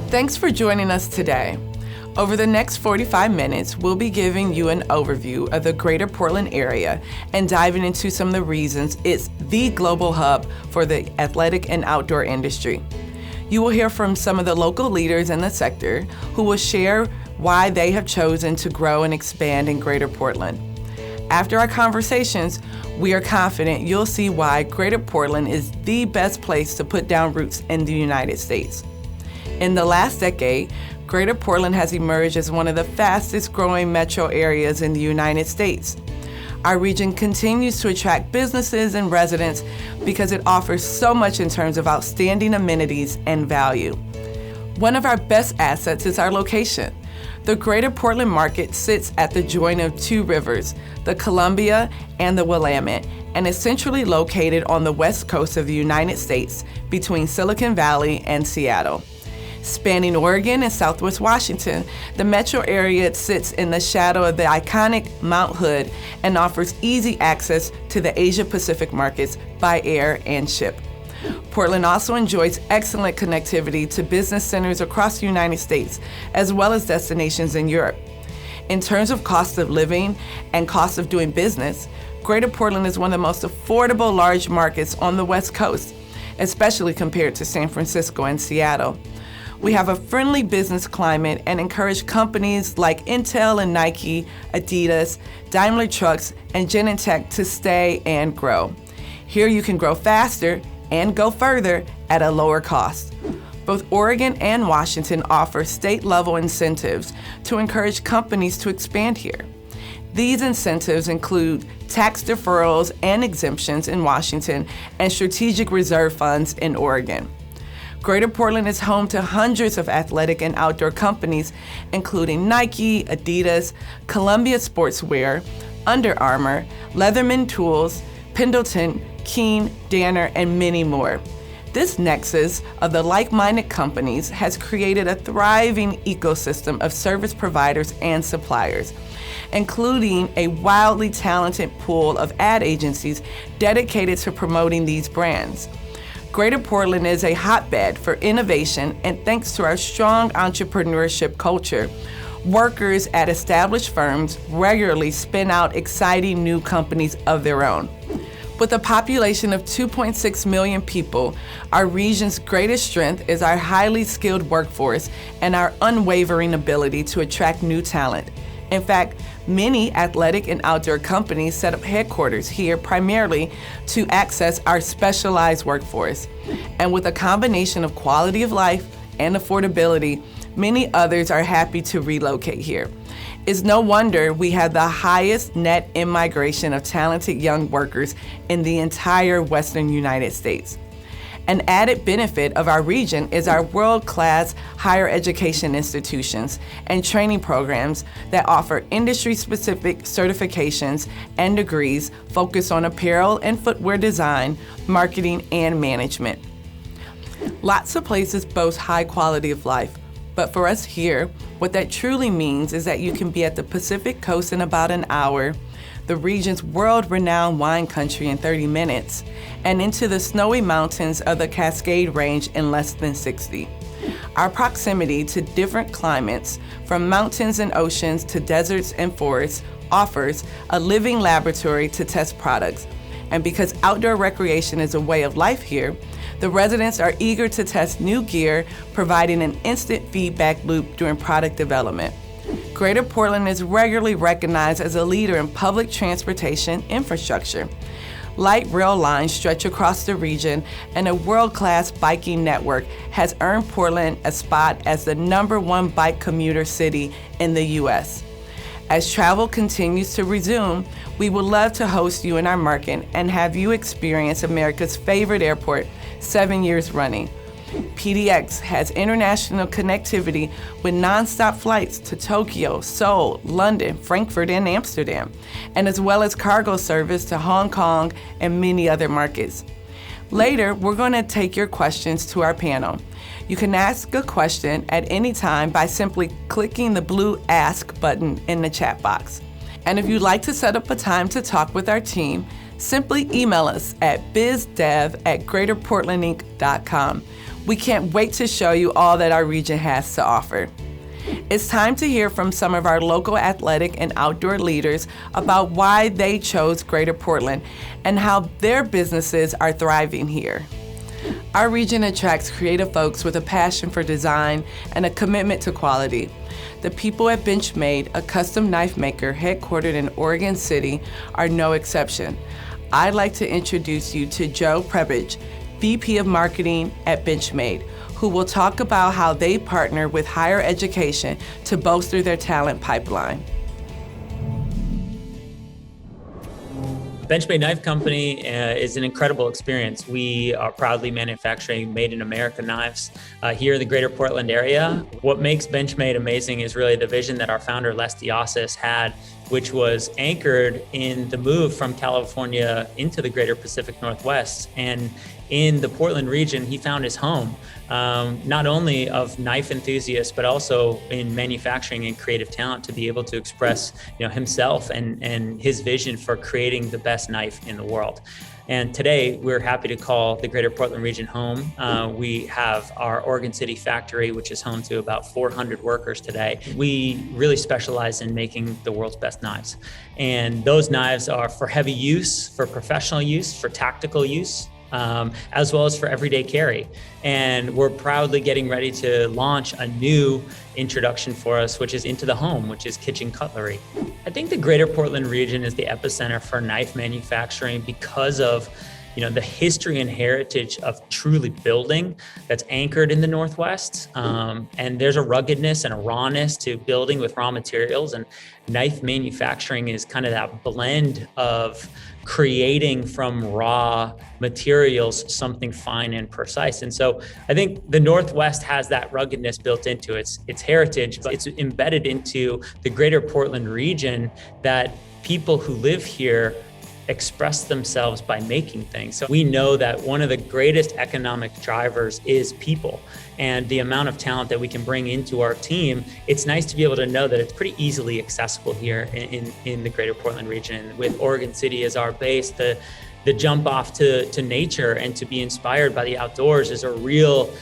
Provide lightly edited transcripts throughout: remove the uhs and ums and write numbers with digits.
Thanks for joining us today. Over the next 45 minutes, we'll be giving you an overview of the greater Portland area and diving into some of the reasons it's the global hub for the athletic and outdoor industry. You will hear from some of the local leaders in the sector who will share why they have chosen to grow and expand in greater Portland. After our conversations, we are confident you'll see why greater Portland is the best place to put down roots in the United States. In the last decade, Greater Portland has emerged as one of the fastest growing metro areas in the United States. Our region continues to attract businesses and residents because it offers so much in terms of outstanding amenities and value. One of our best assets is our location. The Greater Portland market sits at the join of two rivers, the Columbia and the Willamette, and is centrally located on the west coast of the United States between Silicon Valley and Seattle. Spanning Oregon and Southwest Washington, the metro area sits in the shadow of the iconic Mount Hood and offers easy access to the Asia-Pacific markets by air and ship. Portland also enjoys excellent connectivity to business centers across the United States, as well as destinations in Europe. In terms of cost of living and cost of doing business, Greater Portland is one of the most affordable large markets on the West Coast, especially compared to San Francisco and Seattle. We have a friendly business climate and encourage companies like Intel and Nike, Adidas, Daimler Trucks, and Genentech to stay and grow. Here you can grow faster and go further at a lower cost. Both Oregon and Washington offer state-level incentives to encourage companies to expand here. These incentives include tax deferrals and exemptions in Washington and strategic reserve funds in Oregon. Greater Portland is home to hundreds of athletic and outdoor companies, including Nike, Adidas, Columbia Sportswear, Under Armour, Leatherman Tools, Pendleton, Keen, Danner, and many more. This nexus of the like-minded companies has created a thriving ecosystem of service providers and suppliers, including a wildly talented pool of ad agencies dedicated to promoting these brands. Greater Portland is a hotbed for innovation, and thanks to our strong entrepreneurship culture, workers at established firms regularly spin out exciting new companies of their own. With a population of 2.6 million people, our region's greatest strength is our highly skilled workforce and our unwavering ability to attract new talent. In fact, many athletic and outdoor companies set up headquarters here primarily to access our specialized workforce. And with a combination of quality of life and affordability, many others are happy to relocate here. It's no wonder we have the highest net in-migration of talented young workers in the entire Western United States. An added benefit of our region is our world-class higher education institutions and training programs that offer industry-specific certifications and degrees focused on apparel and footwear design, marketing, and management. Lots of places boast high quality of life, but for us here, what that truly means is that you can be at the Pacific Coast in about an hour, the region's world-renowned wine country in 30 minutes, and into the snowy mountains of the Cascade Range in less than 60. Our proximity to different climates, from mountains and oceans to deserts and forests, offers a living laboratory to test products. And because outdoor recreation is a way of life here, the residents are eager to test new gear, providing an instant feedback loop during product development. Greater Portland is regularly recognized as a leader in public transportation infrastructure. Light rail lines stretch across the region, and a world-class biking network has earned Portland a spot as the #1 bike commuter city in the U.S. As travel continues to resume, we would love to host you in our market and have you experience America's favorite airport 7 years running. PDX has international connectivity with nonstop flights to Tokyo, Seoul, London, Frankfurt, and Amsterdam, and as well as cargo service to Hong Kong and many other markets. Later, we're going to take your questions to our panel. You can ask a question at any time by simply clicking the blue Ask button in the chat box. And if you'd like to set up a time to talk with our team, simply email us at bizdev@greaterportlandinc.com. We can't wait to show you all that our region has to offer. It's time to hear from some of our local athletic and outdoor leaders about why they chose Greater Portland and how their businesses are thriving here. Our region attracts creative folks with a passion for design and a commitment to quality. The people at Benchmade, a custom knife maker headquartered in Oregon City, are no exception. I'd like to introduce you to Joe Prebich, VP of Marketing at Benchmade, who will talk about how they partner with higher education to bolster their talent pipeline. Benchmade Knife Company is an incredible experience. We are proudly manufacturing made in America knives here in the greater Portland area. What makes Benchmade amazing is really the vision that our founder, Les Diasis, had, which was anchored in the move from California into the greater Pacific Northwest. And in the Portland region, he found his home, not only of knife enthusiasts, but also in manufacturing and creative talent to be able to express himself and his vision for creating the best knife in the world. And today, we're happy to call the greater Portland region home. We have our Oregon City factory, which is home to about 400 workers today. We really specialize in making the world's best knives. And those knives are for heavy use, for professional use, for tactical use, as well as for everyday carry. And we're proudly getting ready to launch a new introduction for us, which is into the home, which is kitchen cutlery. I think the greater Portland region is the epicenter for knife manufacturing because of the history and heritage of truly building that's anchored in the Northwest. And there's a ruggedness and a rawness to building with raw materials, and knife manufacturing is kind of that blend of creating from raw materials something fine and precise. And so I think the Northwest has that ruggedness built into its heritage, but it's embedded into the greater Portland region that people who live here express themselves by making things. So we know that one of the greatest economic drivers is people, and the amount of talent that we can bring into our team. It's nice to be able to know that it's pretty easily accessible here in the greater Portland region. With Oregon City as our base, the jump off to nature and to be inspired by the outdoors is a real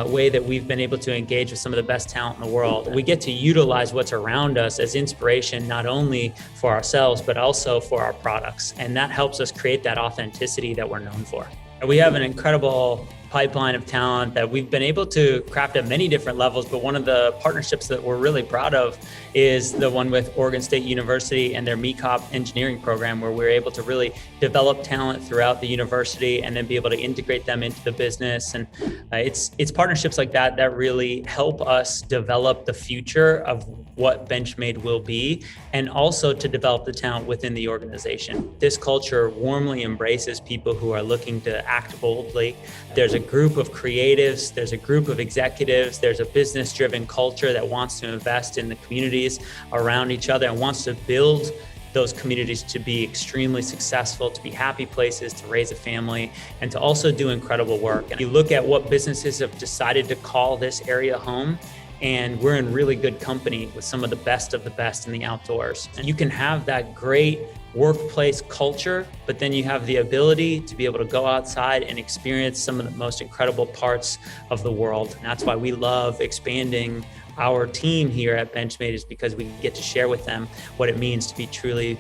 way that we've been able to engage with some of the best talent in the world. We get to utilize what's around us as inspiration, not only for ourselves, but also for our products. And that helps us create that authenticity that we're known for. We have an incredible pipeline of talent that we've been able to craft at many different levels, but one of the partnerships that we're really proud of is the one with Oregon State University and their MECOP engineering program, where we're able to really develop talent throughout the university and then be able to integrate them into the business. And it's partnerships like that that really help us develop the future of what Benchmade will be, and also to develop the talent within the organization. This culture warmly embraces people who are looking to act boldly. There's a group of creatives, there's a group of executives, there's a business-driven culture that wants to invest in the communities around each other and wants to build those communities to be extremely successful, to be happy places, to raise a family, and to also do incredible work. And you look at what businesses have decided to call this area home, and we're in really good company with some of the best in the outdoors. And you can have that great workplace culture, but then you have the ability to be able to go outside and experience some of the most incredible parts of the world. And that's why we love expanding our team here at Benchmade, is because we get to share with them what it means to be truly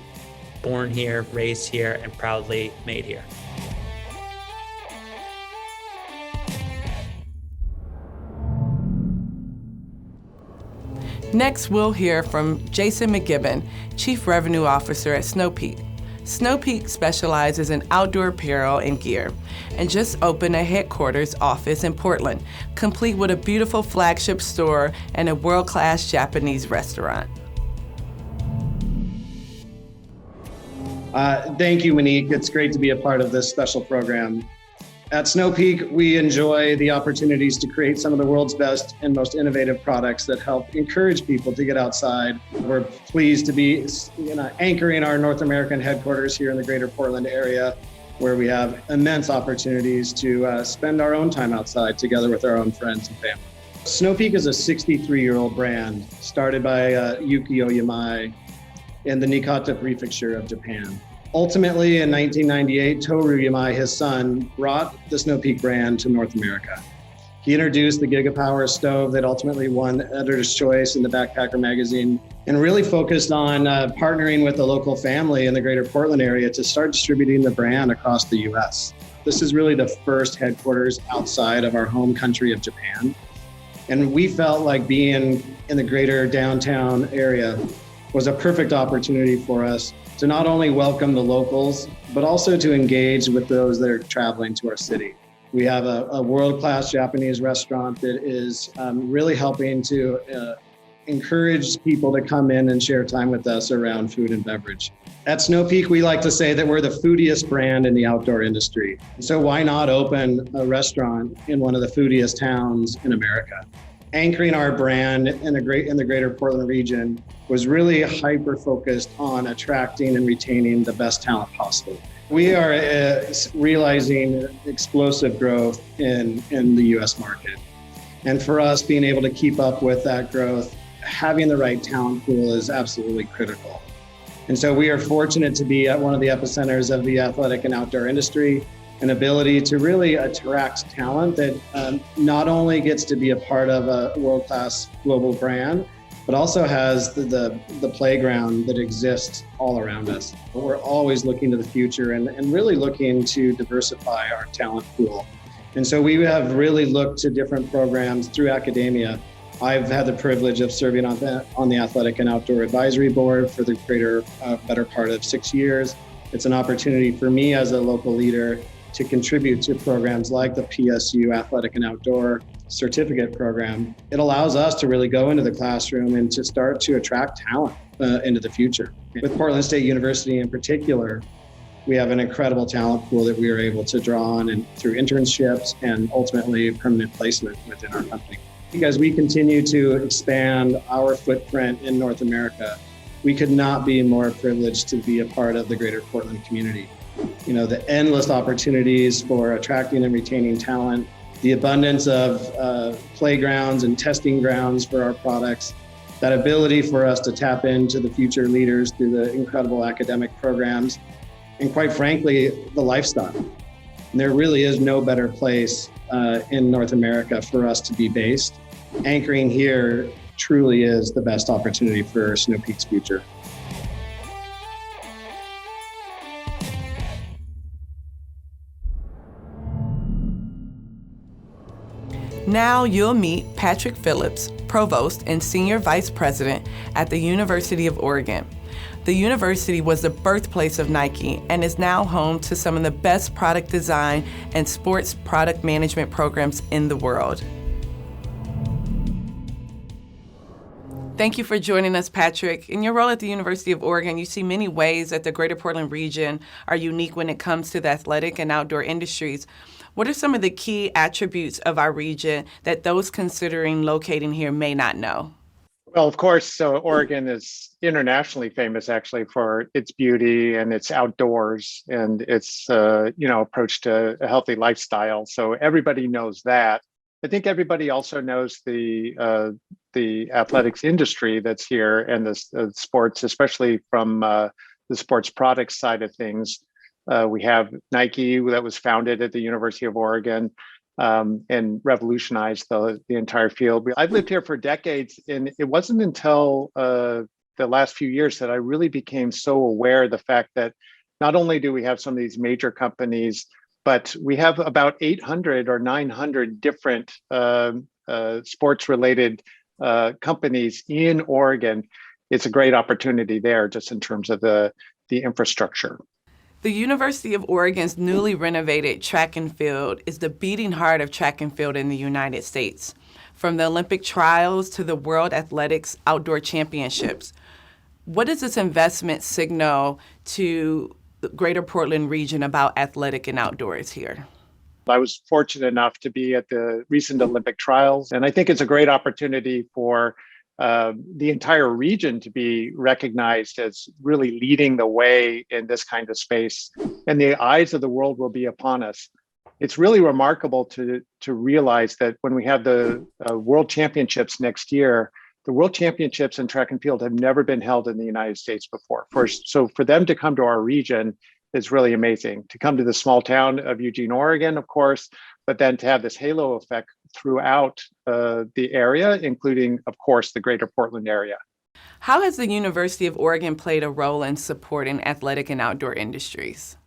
born here, raised here, and proudly made here. Next, we'll hear from Jason McGibbon, Chief Revenue Officer at Snow Peak. Snow Peak specializes in outdoor apparel and gear, and just opened a headquarters office in Portland, complete with a beautiful flagship store and a world-class Japanese restaurant. Thank you, Monique. It's great to be a part of this special program. At Snow Peak, we enjoy the opportunities to create some of the world's best and most innovative products that help encourage people to get outside. We're pleased to be anchoring our North American headquarters here in the greater Portland area, where we have immense opportunities to spend our own time outside together with our own friends and family. Snow Peak is a 63-year-old brand started by Yukio Yamai in the Niigata Prefecture of Japan. Ultimately, in 1998, Toru Yamai, his son, brought the Snow Peak brand to North America. He introduced the Gigapower stove that ultimately won Editor's Choice in the Backpacker magazine, and really focused on partnering with the local family in the greater Portland area to start distributing the brand across the US. This is really the first headquarters outside of our home country of Japan. And we felt like being in the greater downtown area was a perfect opportunity for us to not only welcome the locals, but also to engage with those that are traveling to our city. We have a world-class Japanese restaurant that is really helping to encourage people to come in and share time with us around food and beverage. At Snow Peak, we like to say that we're the foodiest brand in the outdoor industry. So why not open a restaurant in one of the foodiest towns in America? Anchoring our brand in the greater Portland region was really hyper-focused on attracting and retaining the best talent possible. We are realizing explosive growth in the US market. And for us, being able to keep up with that growth, having the right talent pool is absolutely critical. And so we are fortunate to be at one of the epicenters of the athletic and outdoor industry, an ability to really attract talent that not only gets to be a part of a world-class global brand, but also has the playground that exists all around us. We're always looking to the future and really looking to diversify our talent pool. And so we have really looked to different programs through academia. I've had the privilege of serving on the Athletic and Outdoor Advisory Board for the better part of 6 years. It's an opportunity for me as a local leader to contribute to programs like the PSU Athletic and Outdoor Certificate Program. It allows us to really go into the classroom and to start to attract talent into the future. With Portland State University in particular, we have an incredible talent pool that we are able to draw on and through internships and ultimately permanent placement within our company. As we continue to expand our footprint in North America, we could not be more privileged to be a part of the greater Portland community. You know, the endless opportunities for attracting and retaining talent, the abundance of playgrounds and testing grounds for our products, that ability for us to tap into the future leaders through the incredible academic programs, and quite frankly, the lifestyle. And there really is no better place in North America for us to be based. Anchoring here truly is the best opportunity for Snow Peak's future. Now you'll meet Patrick Phillips, Provost and Senior Vice President at the University of Oregon. The university was the birthplace of Nike and is now home to some of the best product design and sports product management programs in the world. Thank you for joining us, Patrick. In your role at the University of Oregon, you see many ways that the greater Portland region are unique when it comes to the athletic and outdoor industries. What are some of the key attributes of our region that those considering locating here may not know? Well, of course, Oregon is internationally famous actually for its beauty and its outdoors and its approach to a healthy lifestyle. So everybody knows that. I think everybody also knows the athletics industry that's here and the sports, especially from the sports products side of things. We have Nike that was founded at the University of Oregon and revolutionized the entire field. I've lived here for decades, and it wasn't until the last few years that I really became so aware of the fact that not only do we have some of these major companies, but we have about 800 or 900 different sports-related companies in Oregon. It's a great opportunity there just in terms of the infrastructure. The University of Oregon's newly renovated track and field is the beating heart of track and field in the United States. From the Olympic trials to the World Athletics Outdoor Championships, what does this investment signal to the greater Portland region about athletic and outdoors here? I was fortunate enough to be at the recent Olympic trials, and I think it's a great opportunity for the entire region to be recognized as really leading the way in this kind of space, and the eyes of the world will be upon us. It's really remarkable to realize that when we have the World Championships next year, the World Championships in track and field have never been held in the United States before. So for them to come to our region is really amazing. To come to the small town of Eugene, Oregon, of course, but then to have this halo effect throughout the area, including, of course, the greater Portland area. How has the University of Oregon played a role in supporting athletic and outdoor industries?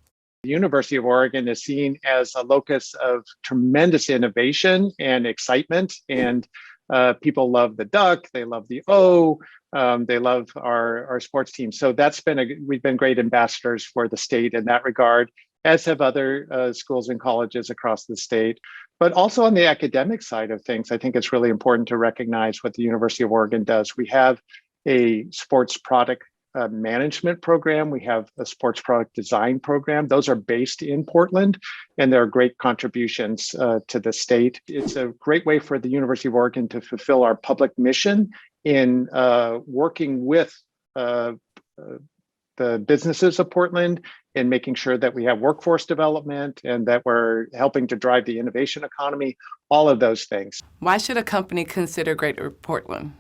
The University of Oregon is seen as a locus of tremendous innovation and excitement, and people love the Duck, they love the O, they love our sports team. So we've been great ambassadors for the state in that regard, as have other schools and colleges across the state. But also on the academic side of things, I think it's really important to recognize what the University of Oregon does. We have a sports product management program. We have a sports product design program. Those are based in Portland, and there are great contributions to the state. It's a great way for the University of Oregon to fulfill our public mission in working with the businesses of Portland and making sure that we have workforce development and that we're helping to drive the innovation economy, all of those things. Why should a company consider Greater Portland?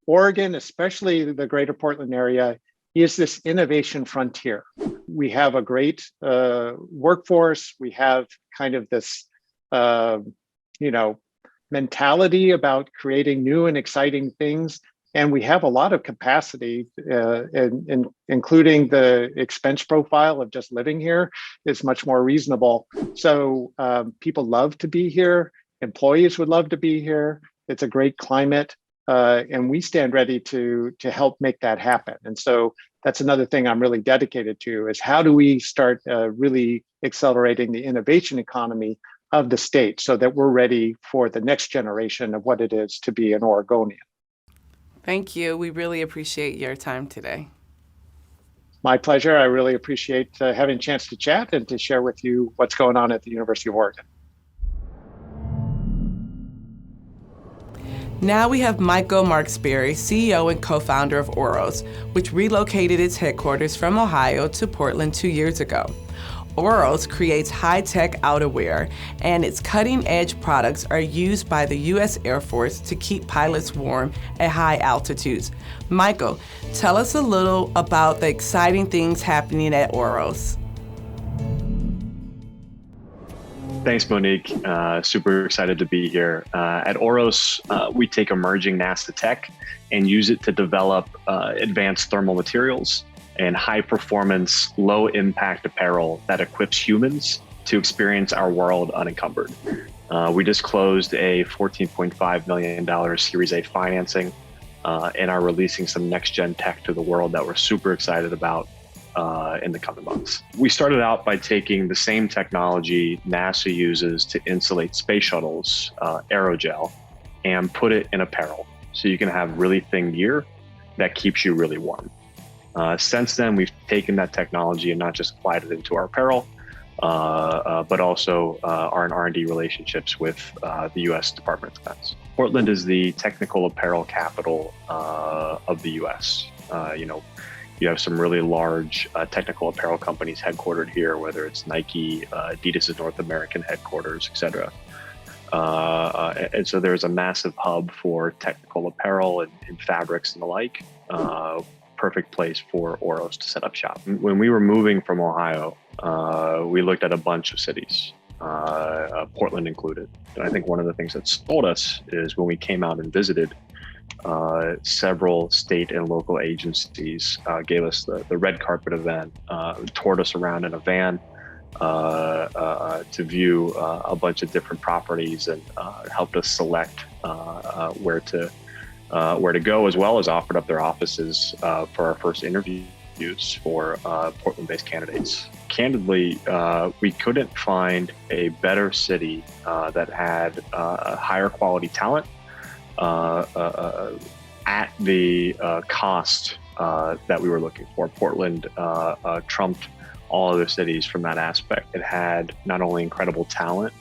Oregon, especially the greater Portland area, is this innovation frontier. We have a great workforce. We have kind of this, mentality about creating new and exciting things. And we have a lot of capacity, including the expense profile of just living here is much more reasonable. So people love to be here. Employees would love to be here. It's a great climate. And we stand ready to help make that happen. And so that's another thing I'm really dedicated to is how do we start really accelerating the innovation economy of the state so that we're ready for the next generation of what it is to be an Oregonian. Thank you. We really appreciate your time today. My pleasure. I really appreciate having a chance to chat and to share with you what's going on at the University of Oregon. Now we have Michael Marksberry, CEO and co-founder of Oros, which relocated its headquarters from Ohio to Portland 2 years ago. Oros creates high-tech outerwear, and its cutting-edge products are used by the U.S. Air Force to keep pilots warm at high altitudes. Michael, tell us a little about the exciting things happening at Oros. Thanks, Monique. Super excited to be here. At Oros, we take emerging NASA tech and use it to develop advanced thermal materials and high-performance, low-impact apparel that equips humans to experience our world unencumbered. We just closed a $14.5 million Series A financing and are releasing some next-gen tech to the world that we're super excited about in the coming months. We started out by taking the same technology NASA uses to insulate space shuttles, aerogel, and put it in apparel. So you can have really thin gear that keeps you really warm. Since then, we've taken that technology and not just applied it into our apparel, but also are in R&D relationships with the U.S. Department of Defense. Portland is the technical apparel capital of the U.S. You have some really large technical apparel companies headquartered here, whether it's Nike, Adidas' North American headquarters, et cetera. And so there's a massive hub for technical apparel and fabrics and the like. Perfect place for Oros to set up shop. When we were moving from Ohio, we looked at a bunch of cities, Portland included. And I think one of the things that sold us is when we came out and visited, several state and local agencies gave us the red carpet event, toured us around in a van to view a bunch of different properties and helped us select where to go, as well as offered up their offices for our first interviews for Portland-based candidates. Candidly, we couldn't find a better city that had higher quality talent at the cost that we were looking for. Portland trumped all other cities from that aspect. It had not only incredible talent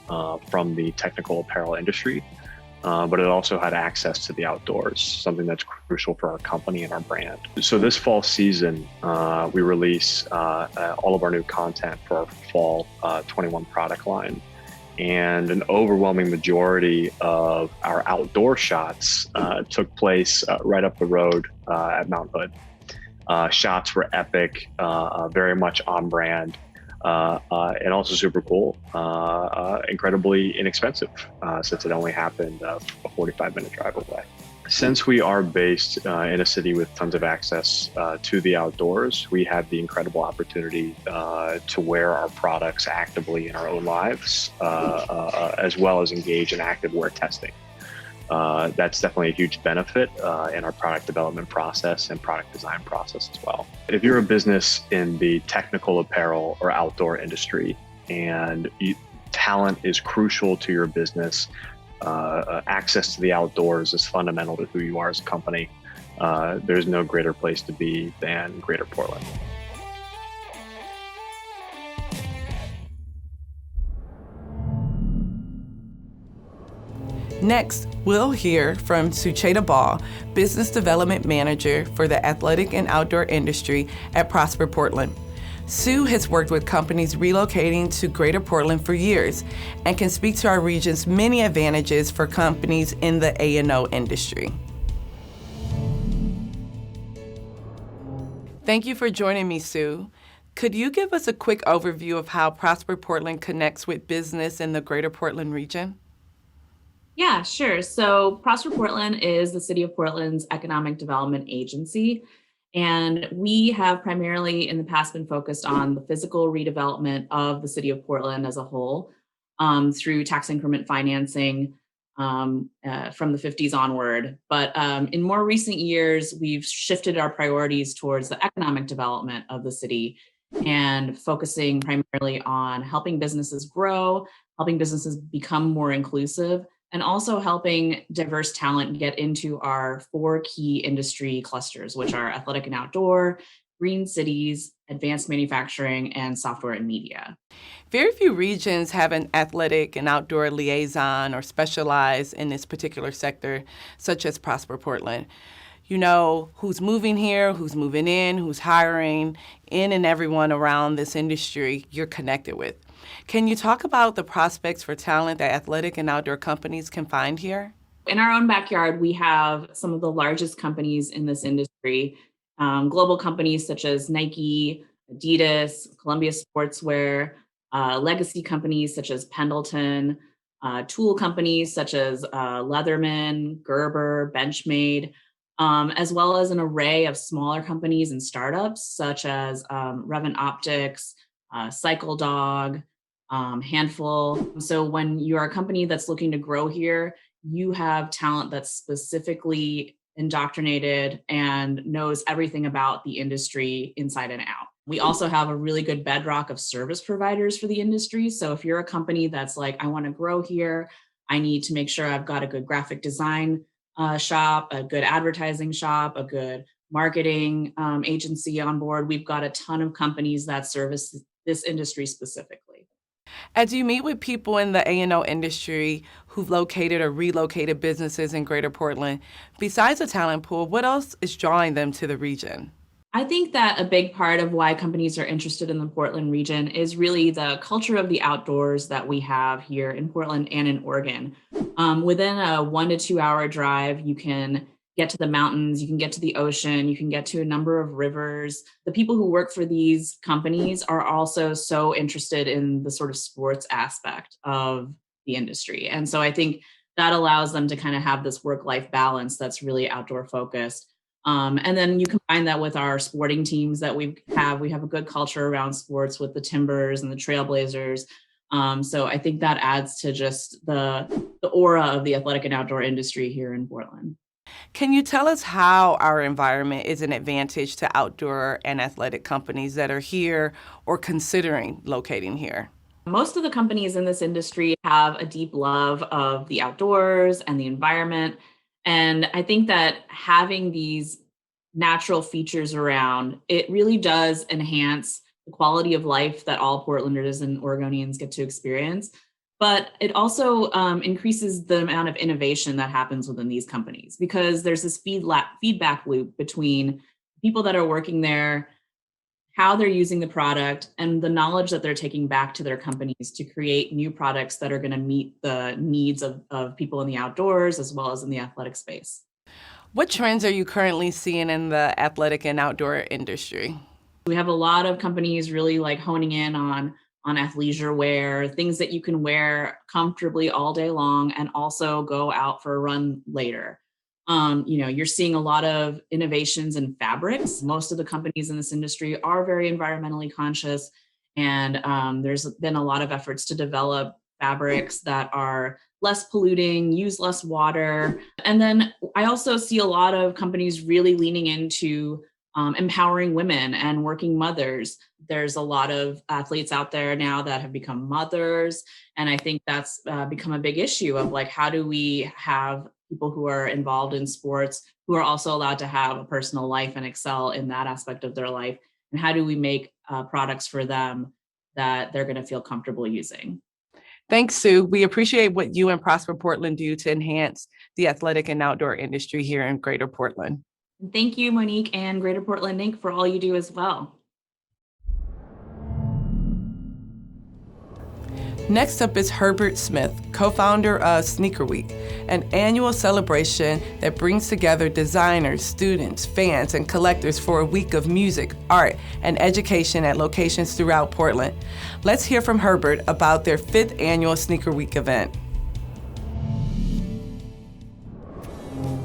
from the technical apparel industry, but it also had access to the outdoors, something that's crucial for our company and our brand. So this fall season, we release all of our new content for our fall 21 product line. And an overwhelming majority of our outdoor shots took place right up the road at Mount Hood. Shots were epic, very much on brand. and also super cool, incredibly inexpensive, since it only happened a 45-minute drive away. Since we are based in a city with tons of access to the outdoors, we have the incredible opportunity to wear our products actively in our own lives, as well as engage in active wear testing. That's definitely a huge benefit in our product development process and product design process as well. If you're a business in the technical apparel or outdoor industry and talent is crucial to your business, access to the outdoors is fundamental to who you are as a company. There's no greater place to be than Greater Portland. Next, we'll hear from Sucheta Ball, Business Development Manager for the athletic and outdoor industry at Prosper Portland. Sue has worked with companies relocating to Greater Portland for years and can speak to our region's many advantages for companies in the A&O industry. Thank you for joining me, Sue. Could you give us a quick overview of how Prosper Portland connects with business in the Greater Portland region? Yeah, sure. So Prosper Portland is the City of Portland's economic development agency. And we have primarily in the past been focused on the physical redevelopment of the City of Portland as a whole through tax increment financing from the 50s onward. But in more recent years, we've shifted our priorities towards the economic development of the city and focusing primarily on helping businesses grow, helping businesses become more inclusive, and also helping diverse talent get into our 4 key industry clusters, which are athletic and outdoor, green cities, advanced manufacturing, and software and media. Very few regions have an athletic and outdoor liaison or specialize in this particular sector, such as Prosper Portland. You know who's moving here, who's moving in, who's hiring, in and everyone around this industry you're connected with. Can you talk about the prospects for talent that athletic and outdoor companies can find here? In our own backyard, we have some of the largest companies in this industry, global companies such as Nike, Adidas, Columbia Sportswear, legacy companies such as Pendleton, tool companies such as Leatherman, Gerber, Benchmade, as well as an array of smaller companies and startups such as Revant Optics, Cycle Dog, Handful. So when you're a company that's looking to grow here, you have talent that's specifically indoctrinated and knows everything about the industry inside and out. We also have a really good bedrock of service providers for the industry. So if you're a company that's like, I want to grow here, I need to make sure I've got a good graphic design shop, a good advertising shop, a good marketing agency on board. We've got a ton of companies that service this industry specifically. As you meet with people in the A&O industry who've located or relocated businesses in Greater Portland, besides the talent pool, what else is drawing them to the region? I think that a big part of why companies are interested in the Portland region is really the culture of the outdoors that we have here in Portland and in Oregon. Within a 1 to 2 hour drive, you can get to the mountains, you can get to the ocean, you can get to a number of rivers. The people who work for these companies are also so interested in the sort of sports aspect of the industry. And so I think that allows them to kind of have this work-life balance that's really outdoor focused. And then you combine that with our sporting teams that we have. We have a good culture around sports with the Timbers and the Trailblazers. So I think that adds to just the aura of the athletic and outdoor industry here in Portland. Can you tell us how our environment is an advantage to outdoor and athletic companies that are here or considering locating here? Most of the companies in this industry have a deep love of the outdoors and the environment. And I think that having these natural features around, it really does enhance the quality of life that all Portlanders and Oregonians get to experience. But it also increases the amount of innovation that happens within these companies because there's this feedback loop between people that are working there, how they're using the product, and the knowledge that they're taking back to their companies to create new products that are going to meet the needs of people in the outdoors as well as in the athletic space. What trends are you currently seeing in the athletic and outdoor industry? We have a lot of companies really like honing in on athleisure wear, things that you can wear comfortably all day long and also go out for a run later. You're seeing a lot of innovations in fabrics. Most of the companies in this industry are very environmentally conscious, and there's been a lot of efforts to develop fabrics that are less polluting, use less water. And then I also see a lot of companies really leaning into empowering women and working mothers. There's a lot of athletes out there now that have become mothers. And I think that's become a big issue of like, how do we have people who are involved in sports who are also allowed to have a personal life and excel in that aspect of their life? And how do we make products for them that they're going to feel comfortable using? Thanks, Sue. We appreciate what you and Prosper Portland do to enhance the athletic and outdoor industry here in Greater Portland. Thank you, Monique and Greater Portland Inc. for all you do as well. Next up is Herbert Smith, co-founder of Sneaker Week, an annual celebration that brings together designers, students, fans, and collectors for a week of music, art, and education at locations throughout Portland. Let's hear from Herbert about their 5th annual Sneaker Week event.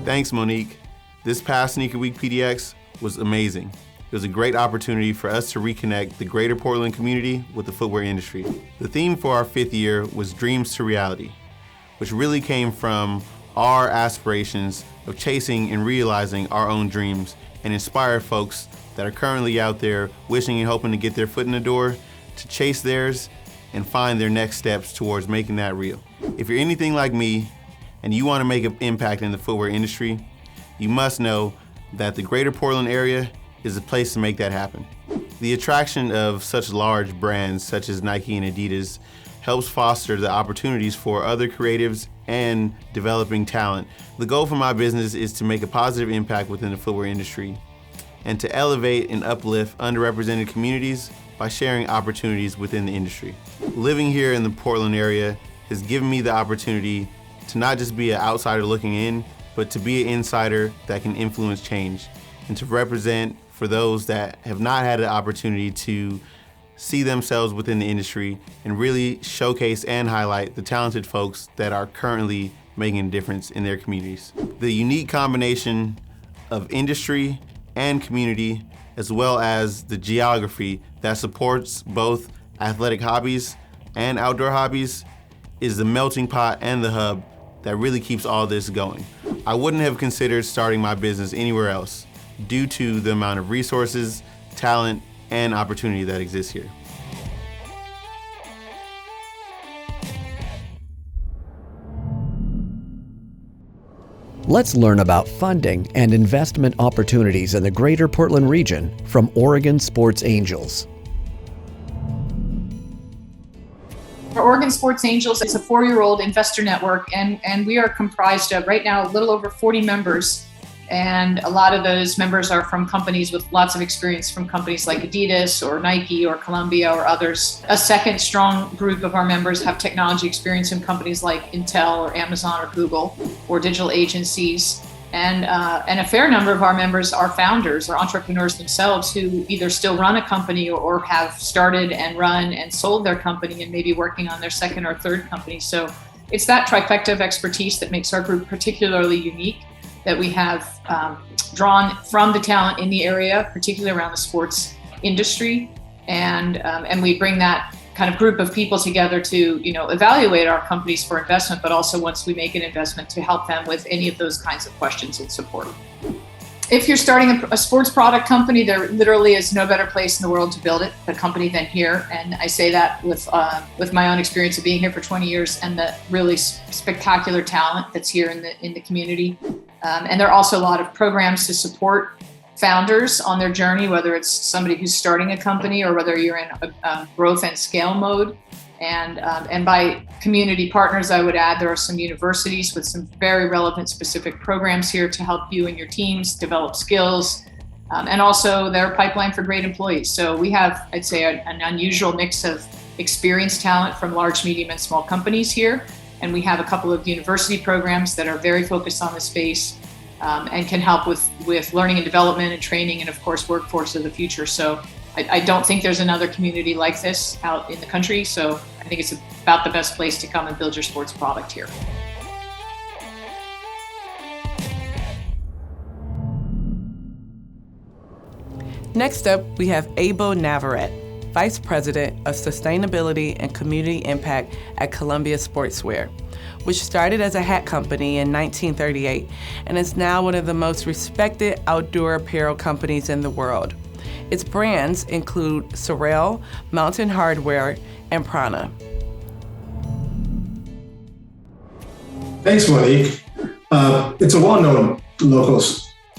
Thanks, Monique. This past Sneaker Week PDX was amazing. It was a great opportunity for us to reconnect the Greater Portland community with the footwear industry. The theme for our 5th year was Dreams to Reality, which really came from our aspirations of chasing and realizing our own dreams and inspire folks that are currently out there wishing and hoping to get their foot in the door to chase theirs and find their next steps towards making that real. If you're anything like me and you want to make an impact in the footwear industry, you must know that the Greater Portland area is a place to make that happen. The attraction of such large brands such as Nike and Adidas helps foster the opportunities for other creatives and developing talent. The goal for my business is to make a positive impact within the footwear industry and to elevate and uplift underrepresented communities by sharing opportunities within the industry. Living here in the Portland area has given me the opportunity to not just be an outsider looking in, but to be an insider that can influence change and to represent for those that have not had the opportunity to see themselves within the industry and really showcase and highlight the talented folks that are currently making a difference in their communities. The unique combination of industry and community, as well as the geography that supports both athletic hobbies and outdoor hobbies, is the melting pot and the hub that really keeps all this going. I wouldn't have considered starting my business anywhere else due to the amount of resources, talent, and opportunity that exists here. Let's learn about funding and investment opportunities in the Greater Portland region from Oregon Sports Angels. Oregon Sports Angels is a 4-year-old investor network, and we are comprised of, right now, a little over 40 members. And a lot of those members are from companies with lots of experience from companies like Adidas or Nike or Columbia or others. A second strong group of our members have technology experience in companies like Intel or Amazon or Google or digital agencies. And a fair number of our members are founders or entrepreneurs themselves who either still run a company or have started and run and sold their company and maybe working on their second or third company. So it's that trifecta of expertise that makes our group particularly unique, that we have drawn from the talent in the area, particularly around the sports industry. And we bring that kind of group of people together to, evaluate our companies for investment, but also once we make an investment to help them with any of those kinds of questions and support. If you're starting a sports product company, there literally is no better place in the world to build a company than here. And I say that with my own experience of being here for 20 years and the really spectacular talent that's here in the community. And there are also a lot of programs to support founders on their journey, whether it's somebody who's starting a company or whether you're in a growth and scale mode. And by community partners, I would add there are some universities with some very relevant specific programs here to help you and your teams develop skills. And also their pipeline for great employees. So we have, I'd say, an unusual mix of experienced talent from large, medium, and small companies here. And we have a couple of university programs that are very focused on the space and can help with learning and development and training and, of course, workforce of the future. So I don't think there's another community like this out in the country. So I think it's about the best place to come and build your sports product here. Next up, we have Abel Navarrete, Vice President of Sustainability and Community Impact at Columbia Sportswear, which started as a hat company in 1938 and is now one of the most respected outdoor apparel companies in the world. Its brands include Sorel, Mountain Hardwear, and Prana. Thanks, Monique. It's a well-known local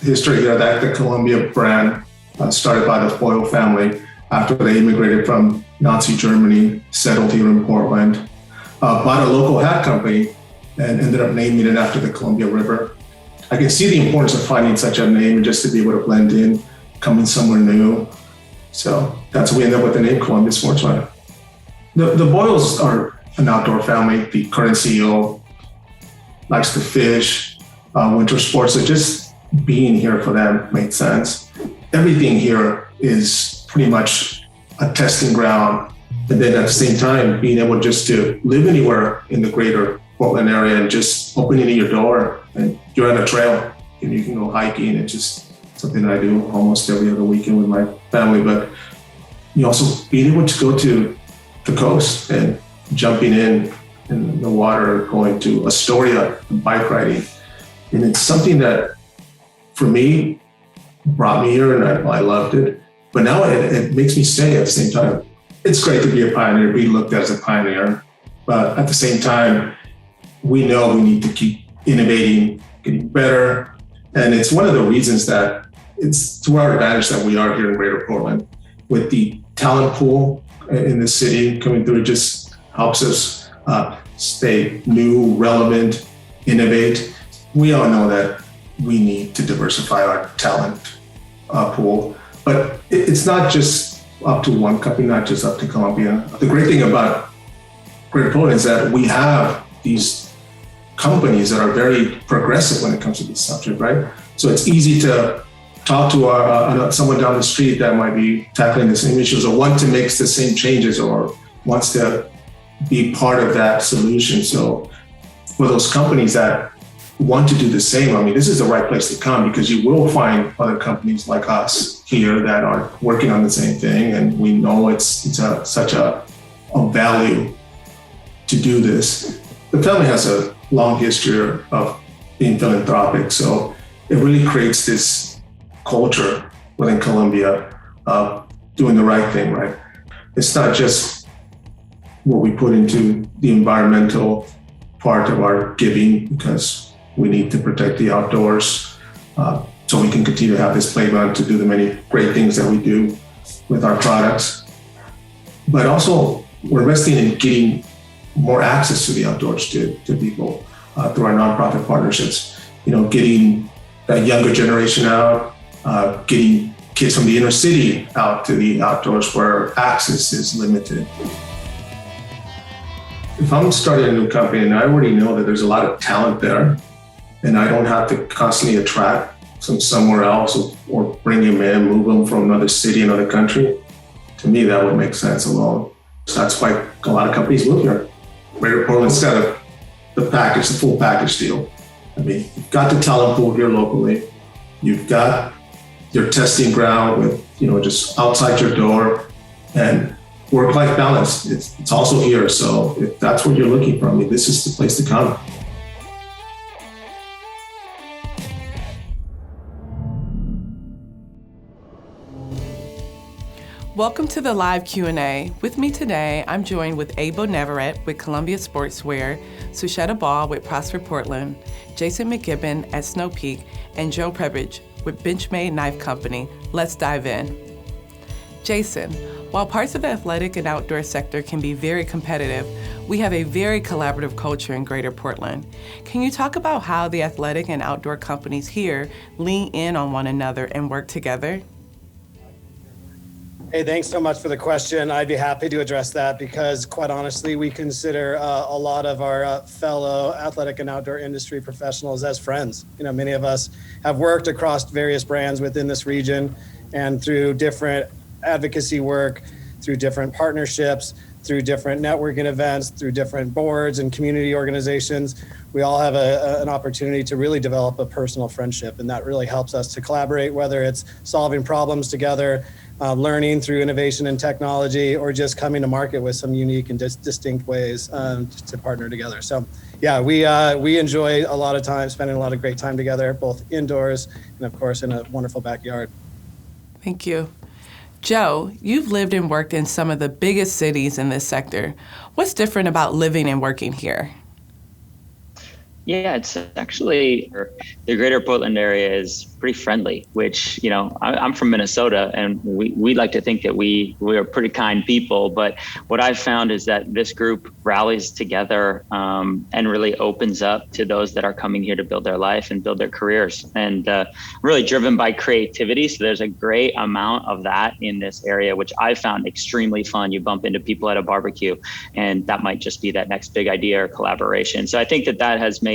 history here that the Columbia brand started by the Foyle family after they immigrated from Nazi Germany, settled here in Portland, bought a local hat company, and ended up naming it after the Columbia River. I can see the importance of finding such a name just to be able to blend in, coming somewhere new. So that's how we end up with the name Columbia Sportswear. The Boyles are an outdoor family. The current CEO likes to fish, winter sports, so just being here for them made sense. Everything here is pretty much a testing ground. And then at the same time, being able just to live anywhere in the greater Portland area and just opening your door and you're at a trail and you can go hiking. It's just something that I do almost every other weekend with my family. But you also being able to go to the coast and jumping in the water, going to Astoria, bike riding. And it's something that, for me, brought me here and I loved it. But now it makes me stay at the same time. It's great to be a pioneer, be looked at as a pioneer. But at the same time, we know we need to keep innovating, getting better. And it's one of the reasons that it's to our advantage that we are here in Greater Portland. With the talent pool in the city coming through, it just helps us stay new, relevant, innovate. We all know that we need to diversify our talent pool, but it's not just up to one company, not just up to Columbia. The great thing about Greater Portland is that we have these companies that are very progressive when it comes to this subject, right? So it's easy to talk to someone down the street that might be tackling the same issues or want to make the same changes or wants to be part of that solution. So for those companies that want to do the same, I mean, this is the right place to come because you will find other companies like us here that are working on the same thing. And we know it's such a value to do this. The family has a long history of being philanthropic. So it really creates this culture within Columbia of doing the right thing, right? It's not just what we put into the environmental part of our giving because we need to protect the outdoors so we can continue to have this playground to do the many great things that we do with our products. But also we're investing in getting more access to the outdoors to people through our nonprofit partnerships, getting that younger generation out, getting kids from the inner city out to the outdoors where access is limited. If I'm starting a new company and I already know that there's a lot of talent there and I don't have to constantly attract from somewhere else or bring them in, move them from another city, another country, to me, that would make sense alone. So that's why a lot of companies move here. Greater Portland's got the package, the full package deal. I mean, you've got the talent pool here locally. You've got your testing ground with, just outside your door, and work-life balance. It's also here. So if that's what you're looking for, I mean, this is the place to come. Welcome to the live Q&A. With me today, I'm joined with Abel Navarrete with Columbia Sportswear, Sushetta Ball with Prosper Portland, Jason McKibben at Snow Peak, and Joe Prebridge with Benchmade Knife Company. Let's dive in. Jason, while parts of the athletic and outdoor sector can be very competitive, we have a very collaborative culture in Greater Portland. Can you talk about how the athletic and outdoor companies here lean in on one another and work together? Hey, thanks so much for the question. I'd be happy to address that because, quite honestly, we consider a lot of our fellow athletic and outdoor industry professionals as friends. Many of us have worked across various brands within this region and through different advocacy work, through different partnerships, through different networking events, through different boards and community organizations, we all have an opportunity to really develop a personal friendship. And that really helps us to collaborate, whether it's solving problems together, learning through innovation and technology, or just coming to market with some unique and distinct ways to partner together. So yeah, we enjoy a lot of time, spending a lot of great time together, both indoors and of course in a wonderful backyard. Thank you. Joe, you've lived and worked in some of the biggest cities in this sector. What's different about living and working here? Yeah, it's actually, the greater Portland area is pretty friendly, which, you know, I'm from Minnesota and we like to think that we are pretty kind people. But what I've found is that this group rallies together and really opens up to those that are coming here to build their life and build their careers, and really driven by creativity. So there's a great amount of that in this area, which I found extremely fun. You bump into people at a barbecue and that might just be that next big idea or collaboration. So I think that has made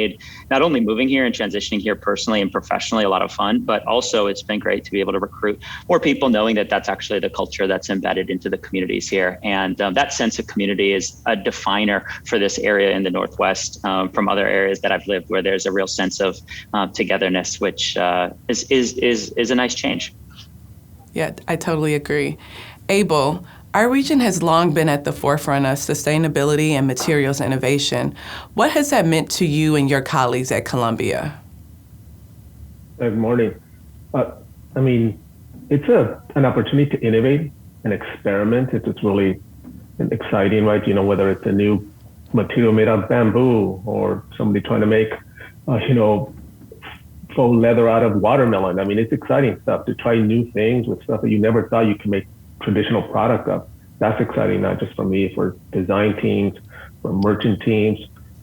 not only moving here and transitioning here personally and professionally a lot of fun, but also it's been great to be able to recruit more people, knowing that that's actually the culture that's embedded into the communities here. And that sense of community is a definer for this area in the Northwest from other areas that I've lived, where there's a real sense of togetherness, which is a nice change. Yeah, I totally agree. Abel, our region has long been at the forefront of sustainability and materials innovation. What has that meant to you and your colleagues at Columbia? Good morning. I mean, it's an opportunity to innovate and experiment. It's really exciting, right? You know, whether it's a new material made out of bamboo or somebody trying to make, faux leather out of watermelon. I mean, it's exciting stuff to try new things with stuff that you never thought you could make traditional product of. That's exciting, not just for me, for design teams, for merchant teams.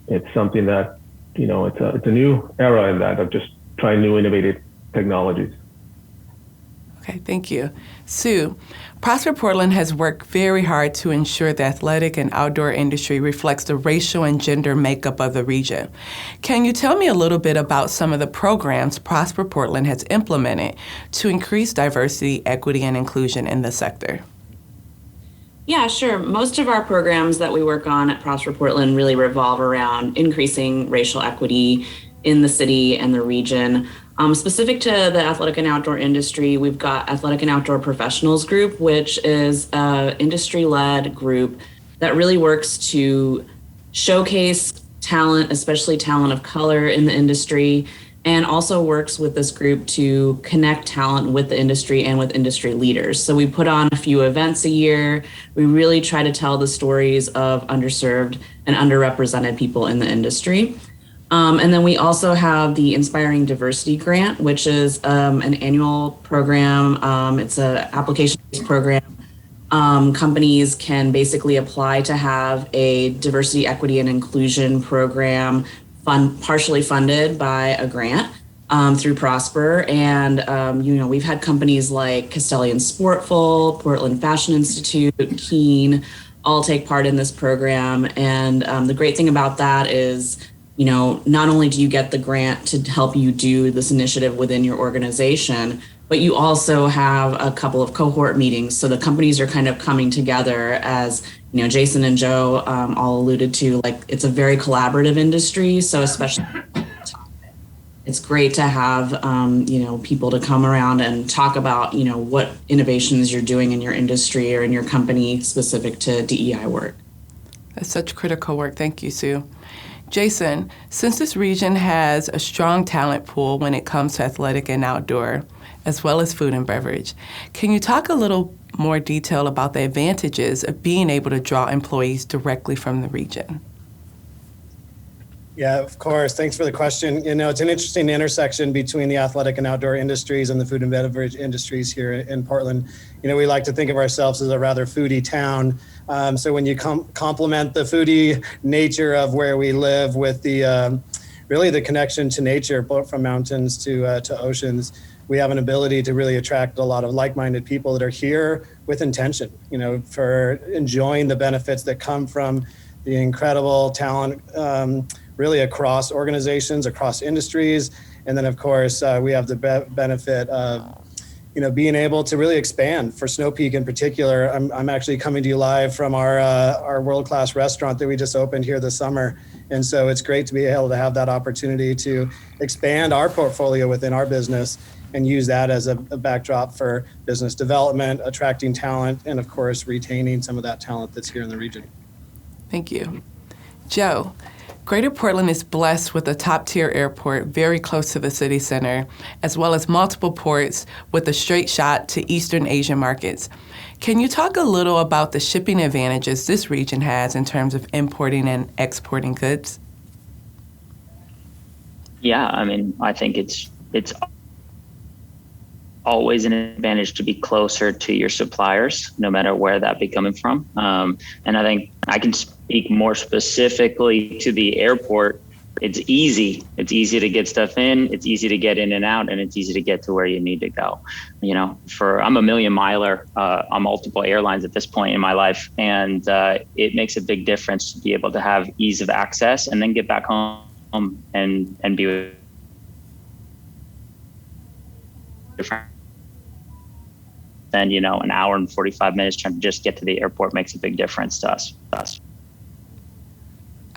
It's something that, you know, it's a new era in that of just trying new innovative technologies. Okay, thank you. Sue, Prosper Portland has worked very hard to ensure the athletic and outdoor industry reflects the racial and gender makeup of the region. Can you tell me a little bit about some of the programs Prosper Portland has implemented to increase diversity, equity, and inclusion in the sector? Yeah, sure. Most of our programs that we work on at Prosper Portland really revolve around increasing racial equity in the city and the region. Specific to the athletic and outdoor industry, we've got Athletic and Outdoor Professionals Group, which is an industry-led group that really works to showcase talent, especially talent of color in the industry, and also works with this group to connect talent with the industry and with industry leaders. So we put on a few events a year. We really try to tell the stories of underserved and underrepresented people in the industry. And then we also have the Inspiring Diversity Grant, which is an annual program. It's an application-based program. Companies can basically apply to have a diversity, equity, and inclusion program partially funded by a grant through Prosper. And, we've had companies like Castellian Sportful, Portland Fashion Institute, Keen, all take part in this program. And the great thing about that is, not only do you get the grant to help you do this initiative within your organization, but you also have a couple of cohort meetings. So the companies are kind of coming together as, Jason and Joe all alluded to, like it's a very collaborative industry. So especially it's great to have, people to come around and talk about, what innovations you're doing in your industry or in your company specific to DEI work. That's such critical work. Thank you, Sue. Jason, since this region has a strong talent pool when it comes to athletic and outdoor, as well as food and beverage, can you talk a little more detail about the advantages of being able to draw employees directly from the region? Yeah, of course. Thanks for the question. It's an interesting intersection between the athletic and outdoor industries and the food and beverage industries here in Portland. We like to think of ourselves as a rather foodie town. So when you complement the foodie nature of where we live with the really the connection to nature, both from mountains to oceans, we have an ability to really attract a lot of like-minded people that are here with intention, for enjoying the benefits that come from the incredible talent really across organizations, across industries. And then, of course, we have the benefit of, being able to really expand for Snow Peak in particular. I'm actually coming to you live from our world-class restaurant that we just opened here this summer. And so it's great to be able to have that opportunity to expand our portfolio within our business and use that as a backdrop for business development, attracting talent, and of course, retaining some of that talent that's here in the region. Thank you. Joe, Greater Portland is blessed with a top-tier airport very close to the city center, as well as multiple ports with a straight shot to Eastern Asian markets. Can you talk a little about the shipping advantages this region has in terms of importing and exporting goods? Yeah, I mean, I think it's always an advantage to be closer to your suppliers, no matter where that be coming from. And I think I can speak more specifically to the airport. It's easy. It's easy to get stuff in. It's easy to get in and out, and it's easy to get to where you need to go. I'm a million miler on multiple airlines at this point in my life, and it makes a big difference to be able to have ease of access and then get back home and be with different. Then an hour and 45 minutes trying to just get to the airport makes a big difference to us.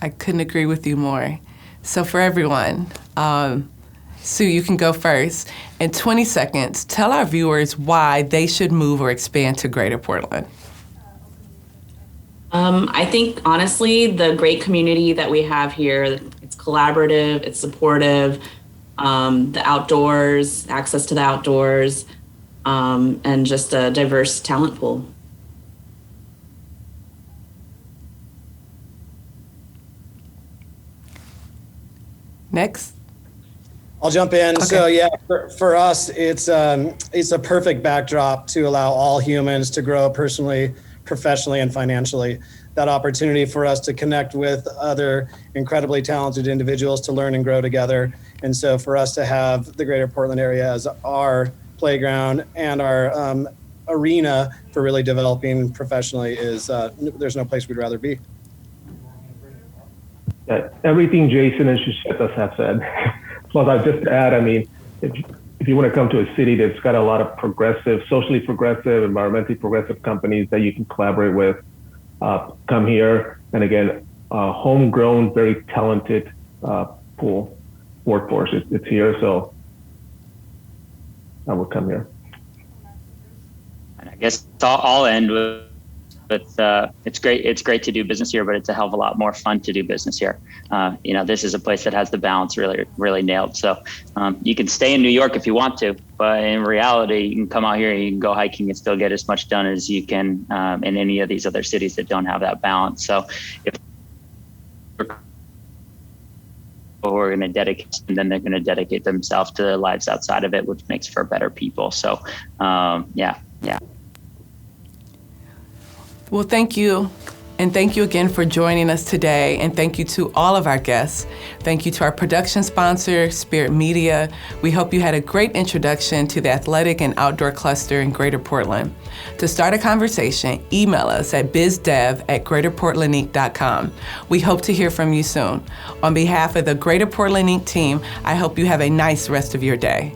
I couldn't agree with you more. So for everyone, Sue, you can go first. In 20 seconds, tell our viewers why they should move or expand to Greater Portland. I think, honestly, the great community that we have here, it's collaborative, it's supportive, the outdoors, access to the outdoors, and just a diverse talent pool. Next. I'll jump in. Okay. So yeah, for us, it's a perfect backdrop to allow all humans to grow personally, professionally, and financially. That opportunity for us to connect with other incredibly talented individuals to learn and grow together. And so for us to have the Greater Portland area as our playground and our arena for really developing professionally is there's no place we'd rather be. Everything Jason and Shusheta have said. Plus, I'll just add, I mean, if you want to come to a city that's got a lot of progressive, socially progressive, environmentally progressive companies that you can collaborate with, come here. And again, homegrown, very talented pool workforce. It's here, so I would come here. And I guess I'll end with it's great to do business here, but it's a hell of a lot more fun to do business here. This is a place that has the balance really nailed. So you can stay in New York if you want to, but in reality, you can come out here and you can go hiking and still get as much done as you can in any of these other cities that don't have that balance. So if we're going to dedicate, and then they're going to dedicate themselves to their lives outside of it, which makes for better people. So yeah. Well, thank you. And thank you again for joining us today. And thank you to all of our guests. Thank you to our production sponsor, Spirit Media. We hope you had a great introduction to the athletic and outdoor cluster in Greater Portland. To start a conversation, email us at bizdev@greaterportlandinc.com. We hope to hear from you soon. On behalf of the Greater Portland Inc. team, I hope you have a nice rest of your day.